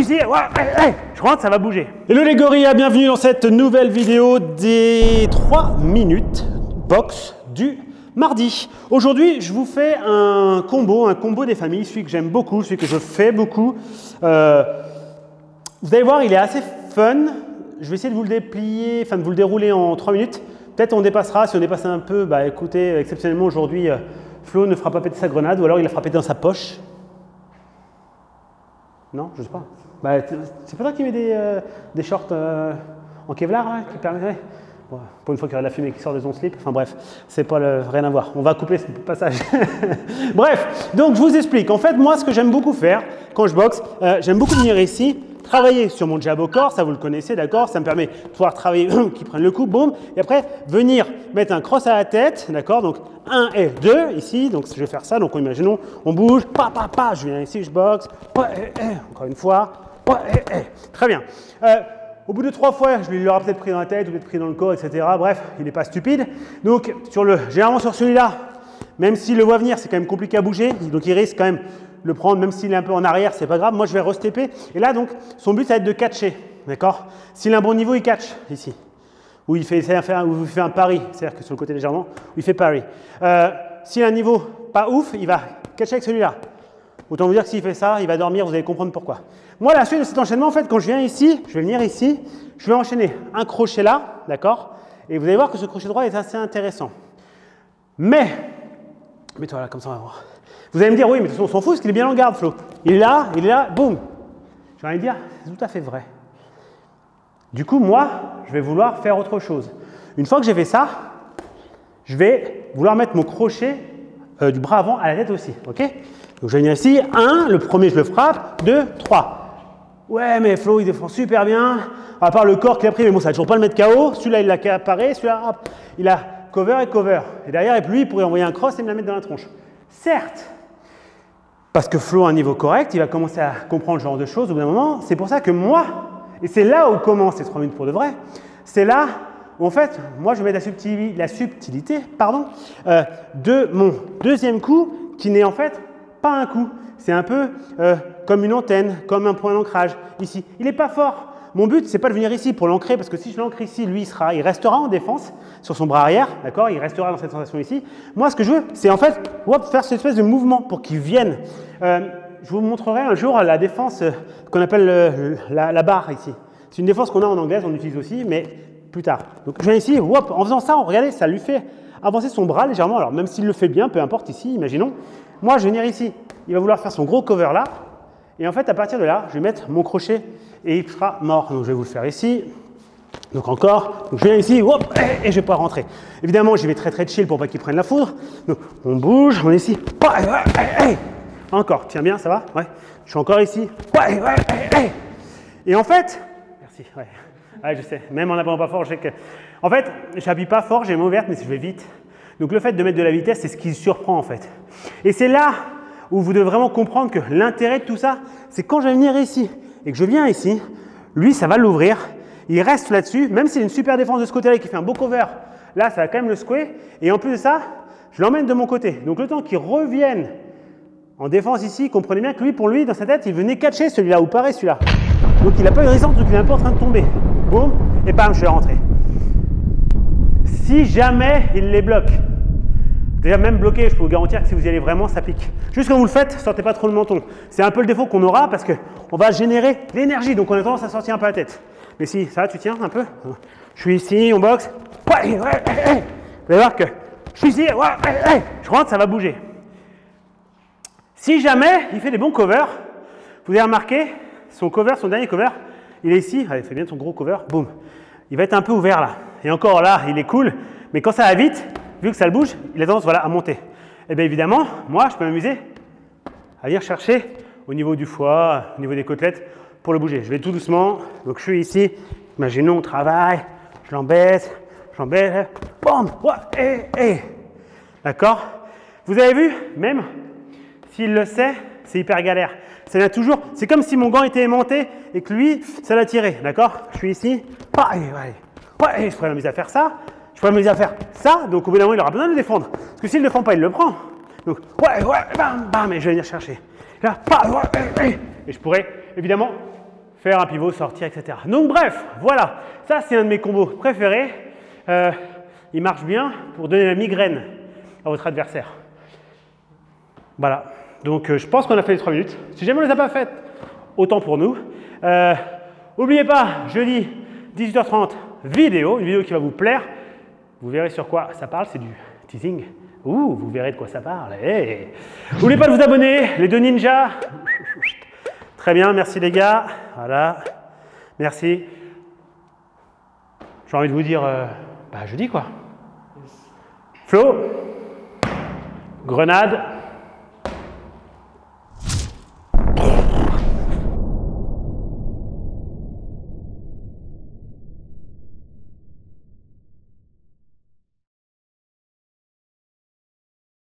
suis ici, ouais, je rentre, ça va bouger. Hello les gorillas, bienvenue dans cette nouvelle vidéo des 3 minutes box du mardi. Aujourd'hui, je vous fais un combo des familles, celui que j'aime beaucoup, celui que je fais beaucoup. Vous allez voir, il est assez fun. Je vais essayer de vous le déplier, enfin de vous le dérouler en 3 minutes. Peut-être on dépassera, si on dépasse un peu, bah écoutez, exceptionnellement aujourd'hui, Flo ne fera pas péter sa grenade ou alors il la fera péter dans sa poche. Non, je sais pas. Bah, c'est pas toi qui mets des shorts en Kevlar hein, qui permet. Bon, pour une fois qu'il y aura de la fumée qui sort de ton slip. Enfin bref, c'est pas rien à voir. On va couper ce passage. Bref, donc je vous explique. En fait, moi, ce que j'aime beaucoup faire quand je boxe, j'aime beaucoup venir ici, travailler sur mon jab au corps. Ça, vous le connaissez, d'accord? Ça me permet de pouvoir travailler, qui prennent le coup, boum. Et après, venir mettre un cross à la tête, d'accord? Donc 1 et 2 ici. Donc je vais faire ça. Donc imaginons, on bouge, je viens ici, je boxe. Encore une fois. Très bien. Au bout de 3 fois, je lui l'aura peut-être pris dans la tête ou peut-être pris dans le corps, etc. Bref, il n'est pas stupide. Donc, généralement sur celui-là, même s'il le voit venir, c'est quand même compliqué à bouger. Donc, il risque quand même de le prendre, même s'il est un peu en arrière, c'est pas grave. Moi, je vais restepper. Et là, donc, son but, ça va être de catcher. D'accord? S'il a un bon niveau, il catch ici. Ou il fait un pari, c'est-à-dire que sur le côté légèrement, où il fait pari. S'il a un niveau pas ouf, il va catcher avec celui-là. Autant vous dire que s'il fait ça, il va dormir, vous allez comprendre pourquoi. Moi, la suite de cet enchaînement, en fait, quand je viens ici, je vais venir ici, je vais enchaîner un crochet là, d'accord? Et vous allez voir que ce crochet droit est assez intéressant. Mais, mets-toi là, comme ça, on va voir. Vous allez me dire, oui, mais de toute façon, on s'en fout, parce qu'il est bien en garde, Flo. Il est là, boum. J'ai envie de dire, c'est tout à fait vrai. Du coup, moi, je vais vouloir faire autre chose. Une fois que j'ai fait ça, je vais vouloir mettre mon crochet du bras avant à la tête aussi, ok? Donc, je vais venir ici, 1, le premier, je le frappe, 2, 3. Ouais, mais Flo, il défend super bien, à part le corps qu'il a pris, mais bon, ça va toujours pas le mettre KO. Celui-là, il l'a accaparé, celui-là, hop, il a cover et cover. Et derrière, lui, il pourrait envoyer un cross et me la mettre dans la tronche. Certes, parce que Flo a un niveau correct, il va commencer à comprendre ce genre de choses au bout d'un moment. C'est pour ça que moi, et c'est là où commencent les 3 minutes pour de vrai, c'est là où, en fait, moi, je mets la subtilité de mon deuxième coup, qui n'est en fait pas un coup, c'est un peu comme une antenne, comme un point d'ancrage ici. Il n'est pas fort. Mon but, c'est pas de venir ici pour l'ancrer, parce que si je l'ancre ici, lui, il restera en défense sur son bras arrière, d'accord? Il restera dans cette sensation ici. Moi, ce que je veux, c'est en fait faire cette espèce de mouvement pour qu'il vienne. Je vous montrerai un jour la défense qu'on appelle la barre ici. C'est une défense qu'on a en anglaise, on utilise aussi, mais plus tard. Donc, je viens ici, en faisant ça, regardez, ça lui fait avancer son bras légèrement. Alors, même s'il le fait bien, peu importe ici, imaginons. Moi, je vais venir ici, il va vouloir faire son gros cover là. Et en fait, à partir de là, je vais mettre mon crochet et il sera mort. Donc, je vais vous le faire ici. Donc, encore. Donc, je viens ici, et je vais pas rentrer. Évidemment, j'y vais très chill pour pas qu'il prenne la foudre. Donc, on bouge, on est ici. Encore, tiens bien, ça va? Ouais. Je suis encore ici. Et en fait, merci. Ouais, je sais, même en appuyant pas fort, je sais que. En fait, j'appuie pas fort, j'ai les mains ouvertes, mais je vais vite. Donc, le fait de mettre de la vitesse, c'est ce qui surprend en fait. Et c'est là où vous devez vraiment comprendre que l'intérêt de tout ça, c'est quand je vais venir ici et que je viens ici, lui, ça va l'ouvrir, il reste là-dessus, même s'il a une super défense de ce côté-là et qu'il fait un beau cover, là, ça va quand même le secouer. Et en plus de ça, je l'emmène de mon côté. Donc, le temps qu'il revienne en défense ici, comprenez bien que lui, pour lui, dans sa tête, il venait catcher celui-là ou parer celui-là. Donc, il n'a pas eu de résistance, donc il est un peu en train de tomber. Boum, et bam, je vais rentrer. Si jamais il les bloque, déjà même bloqué, je peux vous garantir que si vous y allez vraiment, ça pique. Juste quand vous le faites, sortez pas trop le menton. C'est un peu le défaut qu'on aura parce qu'on va générer l'énergie, donc on a tendance à sortir un peu la tête. Mais si, ça va, tu tiens un peu. Je suis ici, on boxe. Vous allez voir que je suis ici, je rentre, ça va bouger. Si jamais il fait des bons covers, vous avez remarqué, son dernier cover, il est ici, allez, fais bien ton gros cover, boum. Il va être un peu ouvert là. Et encore là, il est cool, mais quand ça va vite, vu que ça le bouge, il a tendance à monter. Et bien évidemment, moi, je peux m'amuser à venir chercher au niveau du foie, au niveau des côtelettes, pour le bouger. Je vais tout doucement. Donc je suis ici, imaginons, on travaille, je l'embête, boum, D'accord? Vous avez vu, même s'il le sait, c'est hyper galère. Ça vient toujours, c'est comme si mon gant était aimanté et que lui, ça l'a tiré. D'accord? Je suis ici, je pourrais m'amuser à faire ça. Je pourrais m'amuser à faire ça, donc au bout d'un moment, il aura besoin de le défendre. Parce que s'il ne le défend pas, il le prend. Donc, bam, et je vais venir chercher. Là, et je pourrais évidemment faire un pivot, sortir, etc. Donc bref, voilà, ça c'est un de mes combos préférés. Il marche bien pour donner la migraine à votre adversaire. Voilà, donc je pense qu'on a fait les 3 minutes. Si jamais on ne les a pas faites, autant pour nous. N'oubliez pas, jeudi 18h30, une vidéo qui va vous plaire. Vous verrez sur quoi ça parle, c'est du teasing. Ouh, vous verrez de quoi ça parle. Hey. N'oubliez pas de vous abonner, les 2 ninjas. Très bien, merci les gars. Voilà, merci. J'ai envie de vous dire, jeudi quoi. Flo, grenade.